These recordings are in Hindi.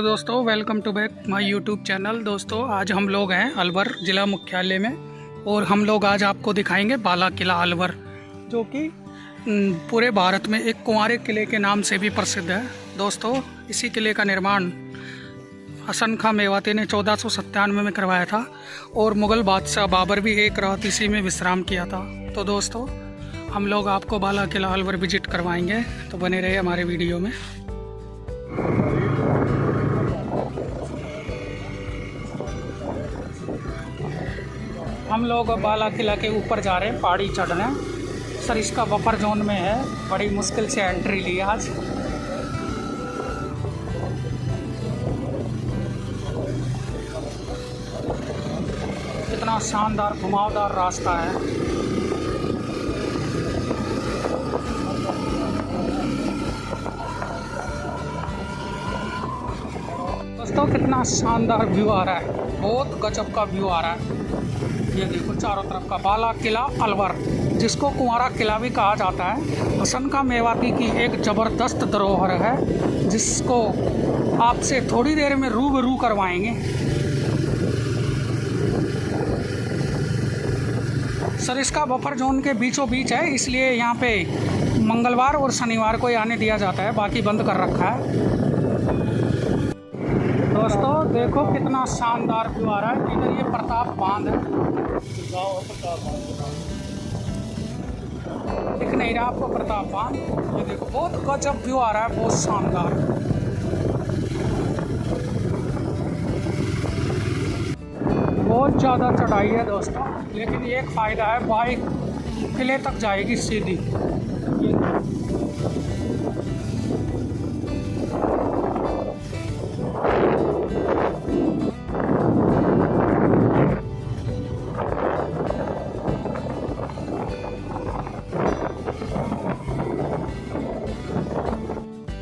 दोस्तों, welcome to back my YouTube channel. दोस्तों, आज हम लोग हैं अलवर ज़िला मुख्यालय में और हम लोग आज आपको दिखाएंगे बाला किला अलवर, जो कि पूरे भारत में एक कुंवारे किले के नाम से भी प्रसिद्ध है। दोस्तों, इसी किले का निर्माण हसन खां मेवाती ने 1497 में करवाया था और मुग़ल बादशाह बाबर भी एक रात इसी में विश्राम किया था। तो दोस्तों, हम लोग आपको बाला किला अलवर विजिट करवाएंगे, तो बने रहे हमारे वीडियो में। हम लोग बाला किला के ऊपर जा रहे हैं पहाड़ी चढ़ने। सर, इसका बफर जोन में है, बड़ी मुश्किल से एंट्री ली आज। कितना शानदार घुमावदार रास्ता है। दोस्तों, कितना शानदार व्यू आ रहा है, बहुत गजब का व्यू आ रहा है। ये देखो चारों तरफ का बाला किला अलवर, जिसको कुंवारा किला भी कहा जाता है, हसन खां मेवाती की एक ज़बरदस्त धरोहर है, जिसको आपसे थोड़ी देर में रूबरू करवाएंगे। सर, इसका बफर जोन के बीचों बीच है, इसलिए यहाँ पे मंगलवार और शनिवार को आने दिया जाता है, बाकी बंद कर रखा है। दोस्तों, देखो कितना शानदार व्यू आ रहा है। इधर ये प्रताप बांध है, दिख नहीं रहा आपको प्रताप बांध? ये देखो बहुत गजब व्यू आ रहा है, बहुत शानदार। बहुत ज़्यादा चढ़ाई है दोस्तों, लेकिन एक फ़ायदा है, बाइक किले तक जाएगी सीधी।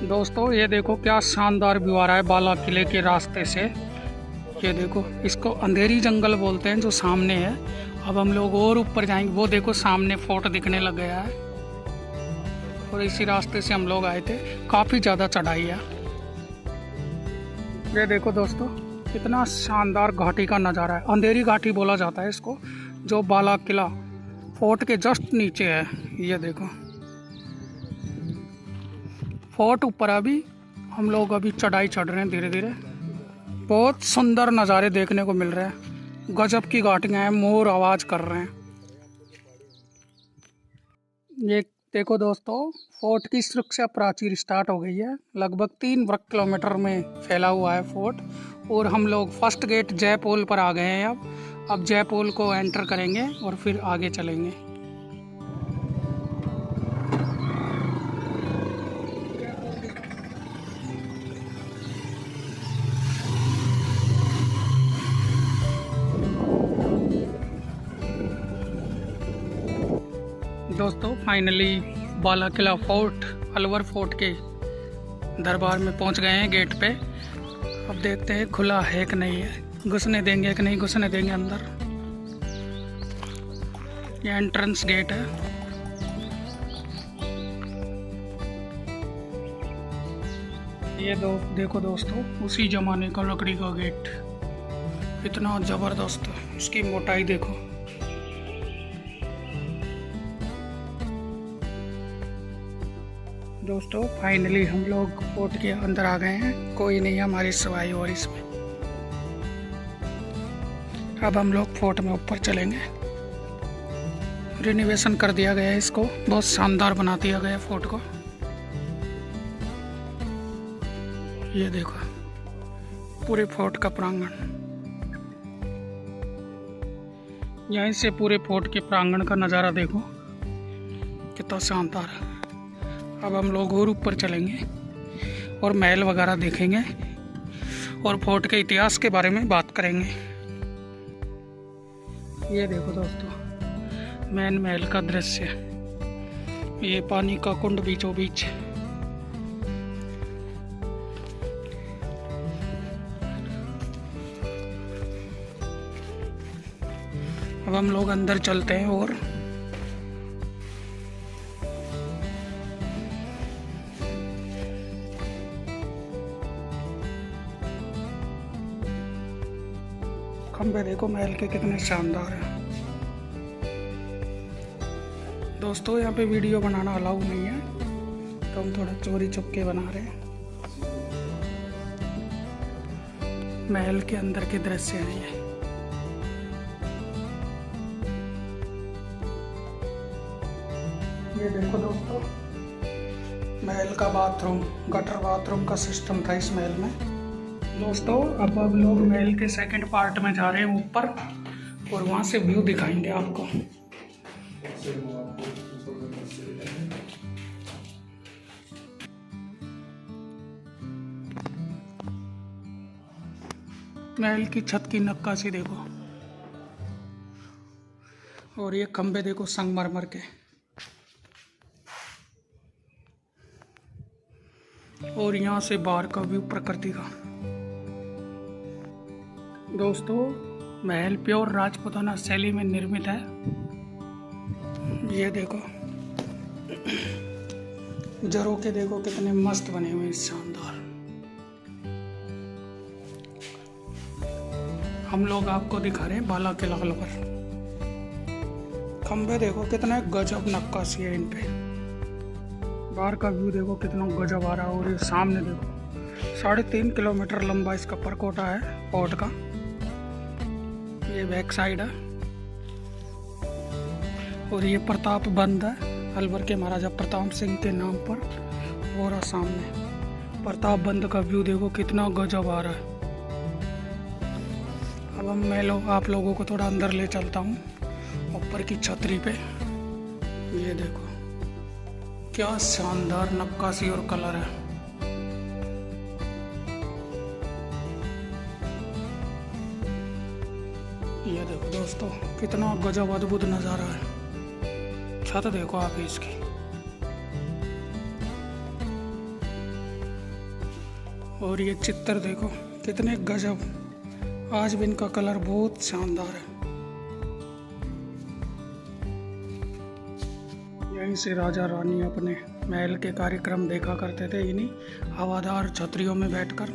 दोस्तों, ये देखो क्या शानदार व्यू आ रहा है बाला किले के रास्ते से। ये देखो, इसको अंधेरी जंगल बोलते हैं, जो सामने है। अब हम लोग और ऊपर जाएंगे। वो देखो सामने फोर्ट दिखने लग गया है, और इसी रास्ते से हम लोग आए थे। काफ़ी ज़्यादा चढ़ाई है। ये देखो दोस्तों, कितना शानदार घाटी का नज़ारा है। अंधेरी घाटी बोला जाता है इसको, जो बाला किला फोर्ट के जस्ट नीचे है। ये देखो फोर्ट ऊपर। अभी हम लोग चढ़ाई चढ़ रहे हैं धीरे धीरे। बहुत सुंदर नज़ारे देखने को मिल रहे हैं। गजब की घाटियाँ हैं, मोर आवाज़ कर रहे हैं। ये देखो दोस्तों, फोर्ट की सुरक्षा प्राचीर स्टार्ट हो गई है। लगभग 3 वर्ग किलोमीटर में फैला हुआ है फोर्ट, और हम लोग फर्स्ट गेट जय पोल पर आ गए हैं। अब जय पोल को एंटर करेंगे और फिर आगे चलेंगे। दोस्तों, फाइनली बाला किला फोर्ट, अलवर फोर्ट के दरबार में पहुंच गए हैं गेट पे। अब देखते हैं खुला है कि नहीं है, घुसने देंगे कि नहीं घुसने देंगे अंदर। ये एंट्रेंस गेट है। ये देखो दोस्तों, उसी जमाने का लकड़ी का गेट, इतना ज़बरदस्त है। इसकी मोटाई देखो। दोस्तों, फाइनली हम लोग फोर्ट के अंदर आ गए हैं। कोई नहीं हमारी सवाई और इसमें। अब हम लोग फोर्ट में ऊपर चलेंगे। रिनोवेशन कर दिया गया है इसको, बहुत शानदार बना दिया गया है फोर्ट को। ये देखो पूरे फोर्ट का प्रांगण। यहीं से पूरे फोर्ट के प्रांगण का नज़ारा देखो, कितना शानदार है। अब हम लोग और ऊपर चलेंगे और महल वगैरह देखेंगे और फोर्ट के इतिहास के बारे में बात करेंगे। ये देखो दोस्तों, मेन महल का दृश्य। ये पानी का कुंड बीचों बीच। अब हम लोग अंदर चलते हैं और खंबे देखो महल के कितने शानदार हैं। दोस्तों यहाँ पे वीडियो बनाना अलाउ नहीं है, तो हम थोड़ा चोरी चुपके बना रहे हैं। महल के अंदर के दृश्य हैं ये देखो दोस्तों, महल का बाथरूम, गटर बाथरूम का सिस्टम था इस महल में। दोस्तों अब लोग महल के सेकंड पार्ट में जा रहे हैं ऊपर, और वहां से व्यू दिखाएंगे आपको। महल की छत की नक्काशी देखो, और ये खंबे देखो संगमरमर के, और यहाँ से बाहर का व्यू प्रकृति का। दोस्तों महल प्योर राजपूताना शैली में निर्मित है। ये देखो झरोखे देखो कितने मस्त बने हुए हैं, शानदार। हम लोग आपको दिखा रहे हैं बाला किला अलवर। खंबे देखो कितने गजब नक्काशी है इन पे। बाहर का व्यू देखो कितना गजब आ रहा है। और ये सामने देखो 3.5 किलोमीटर लंबा इसका परकोटा है फोर्ट का। ये बैक साइड है, और ये प्रताप बंद है अलवर के महाराजा प्रताप सिंह के नाम पर। और सामने प्रताप बंद का व्यू देखो कितना गजब आ रहा है। अब आप लोगों को थोड़ा अंदर ले चलता हूँ ऊपर की छतरी पे। ये देखो क्या शानदार नक्काशी और कलर है। ये देखो दोस्तों कितना गजब अद्भुत नज़ारा है। छत देखो आप इसकी। और ये चित्र देखो कितने गजब, आज भी इनका कलर बहुत शानदार है। यहीं से राजा रानी अपने महल के कार्यक्रम देखा करते थे, इन्हीं हवादार छतरियों में बैठकर।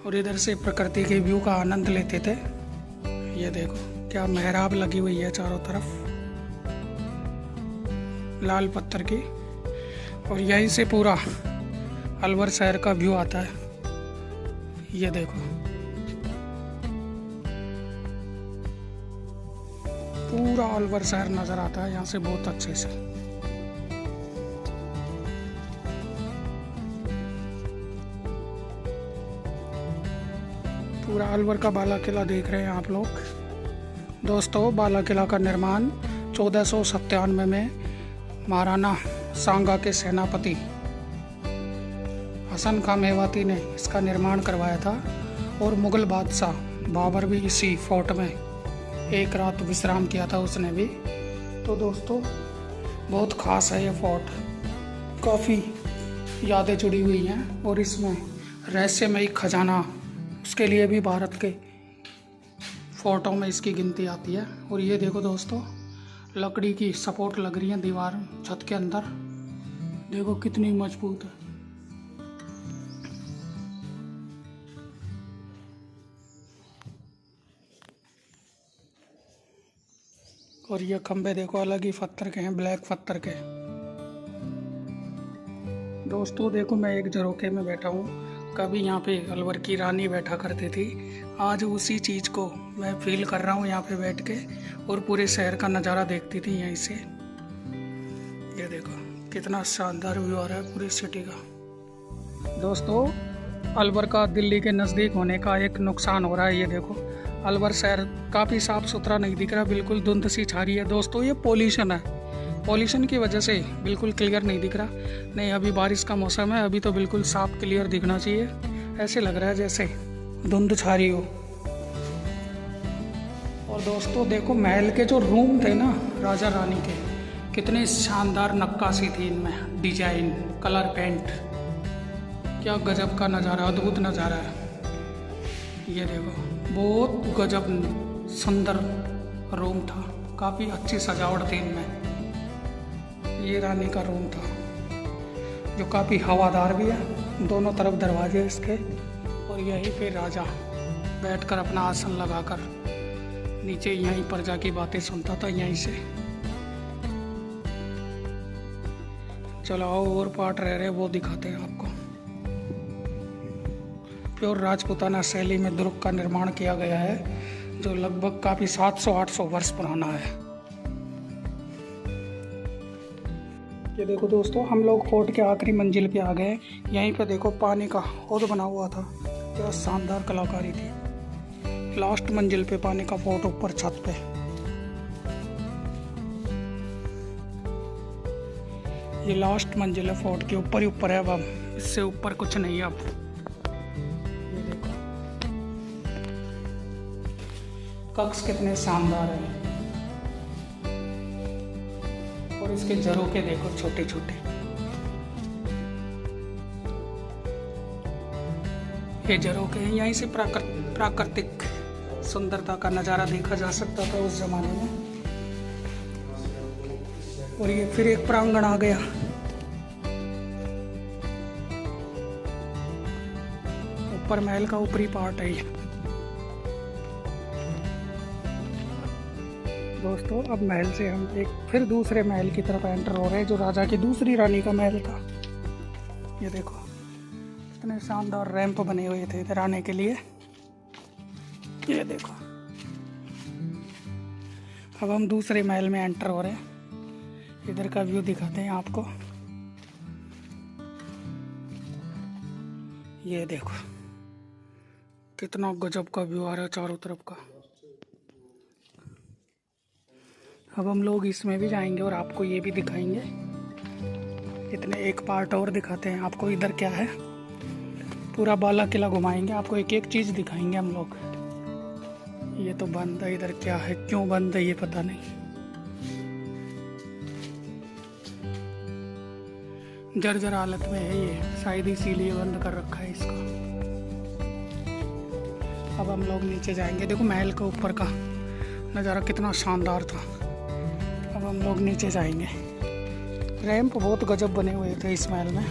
और इधर से प्रकृति के व्यू का आनंद लेते थे। ये देखो क्या मेहराब लगी हुई है चारों तरफ लाल पत्थर की। और यहीं से पूरा अलवर शहर का व्यू आता है। ये देखो पूरा अलवर शहर नजर आता है यहाँ से बहुत अच्छे से। पूरा अलवर का बाला किला देख रहे हैं आप लोग। दोस्तों बाला किला का निर्माण 1497 में महाराणा सांगा के सेनापति हसन खां मेवाती ने इसका निर्माण करवाया था। और मुगल बादशाह बाबर भी इसी फोर्ट में एक रात विश्राम किया था उसने भी। तो दोस्तों बहुत खास है ये फोर्ट, काफ़ी यादें जुड़ी हुई हैं। और इसमें रहस्यमयी खजाना, उसके लिए भी भारत के फोर्टों में इसकी गिनती आती है। और ये देखो दोस्तों लकड़ी की सपोर्ट लग रही है दीवार छत के अंदर, देखो कितनी मजबूत है। और ये खंबे देखो अलग ही पत्थर के हैं, ब्लैक पत्थर के। दोस्तों देखो मैं एक झरोखे में बैठा हूँ। कभी यहाँ पे अलवर की रानी बैठा करती थी, आज उसी चीज़ को मैं फील कर रहा हूँ यहाँ पे बैठ के। और पूरे शहर का नज़ारा देखती थी यहीं से। ये देखो कितना शानदार व्यू आ रहा है पूरी सिटी का। दोस्तों अलवर का दिल्ली के नज़दीक होने का एक नुकसान हो रहा है। ये देखो अलवर शहर काफ़ी साफ़ सुथरा नहीं दिख रहा, बिल्कुल धुंध सी छा रही है। दोस्तों ये पोल्यूशन है, पोल्यूशन की वजह से बिल्कुल क्लियर नहीं दिख रहा। नहीं अभी बारिश का मौसम है, अभी तो बिल्कुल साफ क्लियर दिखना चाहिए। ऐसे लग रहा है जैसे धुंध छा रही हो। और दोस्तों देखो महल के जो रूम थे ना राजा रानी के, कितने शानदार नक्काशी थी इनमें, डिजाइन, कलर पेंट, क्या गजब का नज़ारा, अद्भुत नज़ारा है। ये देखो बहुत गजब सुंदर रूम था, काफ़ी अच्छी सजावट थी इनमें। ये रानी का रूम था जो काफ़ी हवादार भी है, दोनों तरफ दरवाजे इसके। और यही फिर राजा बैठकर अपना आसन लगाकर नीचे यहीं पर जाके बातें सुनता था यहीं से। चलो और पार्ट रह रहे वो दिखाते हैं आपको। प्योर राजपूताना शैली में दुर्ग का निर्माण किया गया है, जो लगभग काफी 700-800 वर्ष पुराना है। ये देखो दोस्तों, हम लोग फोर्ट के आखिरी मंजिल पे आ गए। यहीं पे देखो पानी का हौद बना हुआ था, क्या शानदार कलाकारी थी। लास्ट मंजिल पे पानी का फोर्ट ऊपर छत पे। ये लास्ट मंजिल है फोर्ट के, ऊपर ही ऊपर है। अब इससे ऊपर कुछ नहीं है अब। ये देखो कक्ष कितने शानदार है, और इसके झरोखे देखो छोटे छोटे। ये झरोखे हैं, यहीं से प्राकृतिक सुंदरता का नज़ारा देखा जा सकता था उस जमाने में। और ये फिर एक प्रांगण आ गया। ऊपर महल का ऊपरी पार्ट है ये। दोस्तों अब महल से हम एक फिर दूसरे महल की तरफ एंटर हो रहे हैं, जो राजा की दूसरी रानी का महल था। ये देखो इतने शानदार रैंप बने हुए थे इधर आने के लिए। ये देखो अब हम दूसरे महल में एंटर हो रहे हैं। इधर का व्यू दिखाते हैं आपको। ये देखो कितना गजब का व्यू आ रहा है चारों तरफ का। अब हम लोग इसमें भी जाएंगे और आपको ये भी दिखाएंगे। इतने एक पार्ट और दिखाते हैं आपको। इधर क्या है, पूरा बाला किला घुमाएंगे आपको, एक एक चीज़ दिखाएंगे हम लोग। ये तो बंद है, इधर क्या है, क्यों बंद है ये पता नहीं। जर्जर हालत में है ये, शायद इसीलिए बंद कर रखा है इसको। अब हम लोग नीचे जाएंगे। देखो महल का ऊपर का नज़ारा कितना शानदार था। अब हम लोग नीचे जाएंगे। रैंप बहुत गजब बने हुए थे इस महल में।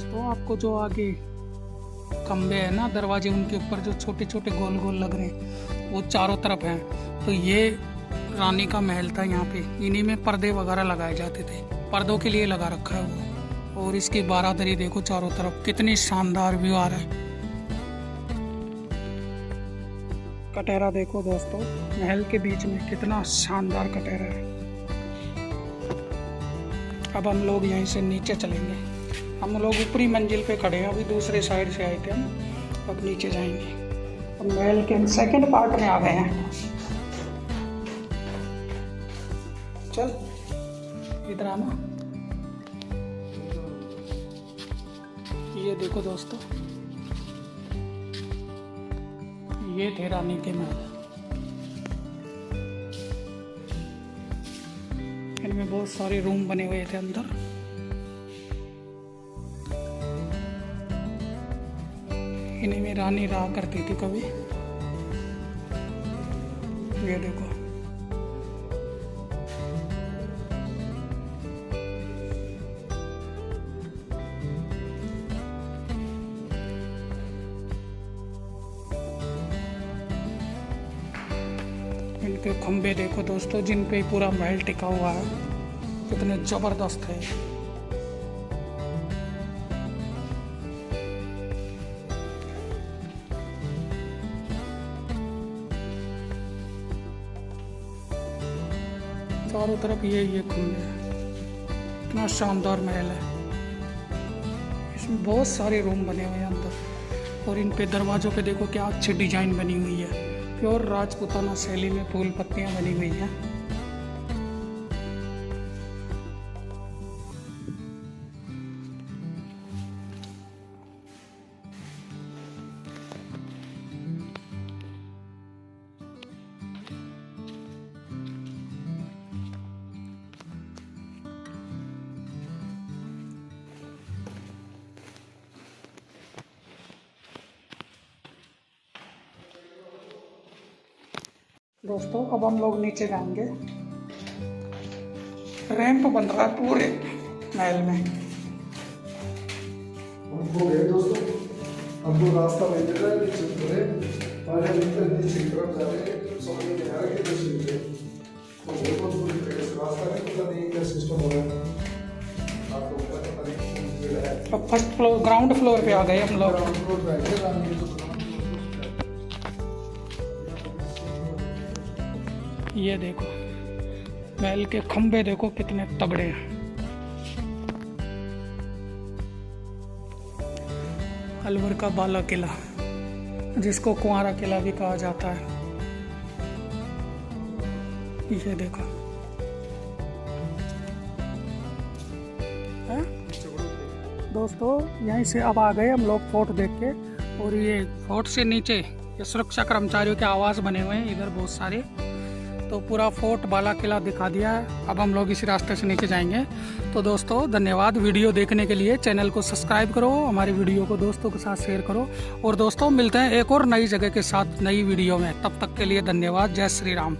तो आपको जो आगे खंबे है ना, दरवाजे, उनके ऊपर जो छोटे छोटे गोल गोल लग रहे हैं वो चारों तरफ हैं। तो ये रानी का महल था। यहाँ पे इन्हीं में पर्दे वगैरह लगाए जाते थे, पर्दों के लिए लगा रखा है वो। और इसकी बारादरी देखो चारों तरफ, कितनी शानदार व्यू आ रहा है। कटहरा देखो दोस्तों, महल के बीच में कितना शानदार कटहरा है। अब हम लोग यहीं से नीचे चलेंगे। हम लोग ऊपरी मंजिल पे खड़े हैं, अभी दूसरे साइड से आए थे हम, अब नीचे जाएंगे। अब महल के सेकंड पार्ट में आ गए हैं। चल इधर आना। ये देखो दोस्तों, ये थे रानी के महल। इनमें बहुत सारे रूम बने हुए थे अंदर। इन्हीं में रानी रहा करती थी कभी। ये देखो इनके खंबे देखो दोस्तों, जिन पे पूरा महल टिका हुआ है, कितने जबरदस्त है। चारों तरफ ये खंबे हैं, इतना शानदार महल है। इसमें बहुत सारे रूम बने हुए हैं अंदर, और इन पे दरवाजों पे देखो क्या अच्छी डिजाइन बनी हुई है। प्योर राजपूताना शैली में फूल पत्तियां बनी हुई हैं। दोस्तों अब हम लोग नीचे जाएंगे। रैंप बन रहा है पूरे महल में। दोस्तों हमको रास्ता नहीं मिल रहा है, नीचे उतरे पहले नीचे की तरफ जा रहे हैं, समझ में नहीं आ रहा कि कैसे नीचे तो बहुत बुरी तरीके से रास्ता नहीं, पता नहीं क्या सिस्टम हो रहा है। आपको पता नहीं है। अब फर्स्ट फ्लोर ग्राउंड फ्लोर पे आ गए हम लोग। ग्राउंड फ्लोर पे आए रानी तो ये देखो महल के खंबे देखो कितने तगड़े हैं। अलवर का बाला किला, जिसको कुंवारा किला भी कहा जाता है। ये देखो है? दोस्तों यहीं से अब आ गए हम लोग फोर्ट देख के, और ये फोर्ट से नीचे ये सुरक्षा कर्मचारियों के आवास बने हुए हैं इधर बहुत सारे। तो पूरा फोर्ट बाला किला दिखा दिया है। अब हम लोग इसी रास्ते से नीचे जाएंगे। तो दोस्तों धन्यवाद वीडियो देखने के लिए। चैनल को सब्सक्राइब करो, हमारी वीडियो को दोस्तों के साथ शेयर करो। और दोस्तों मिलते हैं एक और नई जगह के साथ नई वीडियो में। तब तक के लिए धन्यवाद। जय श्री राम।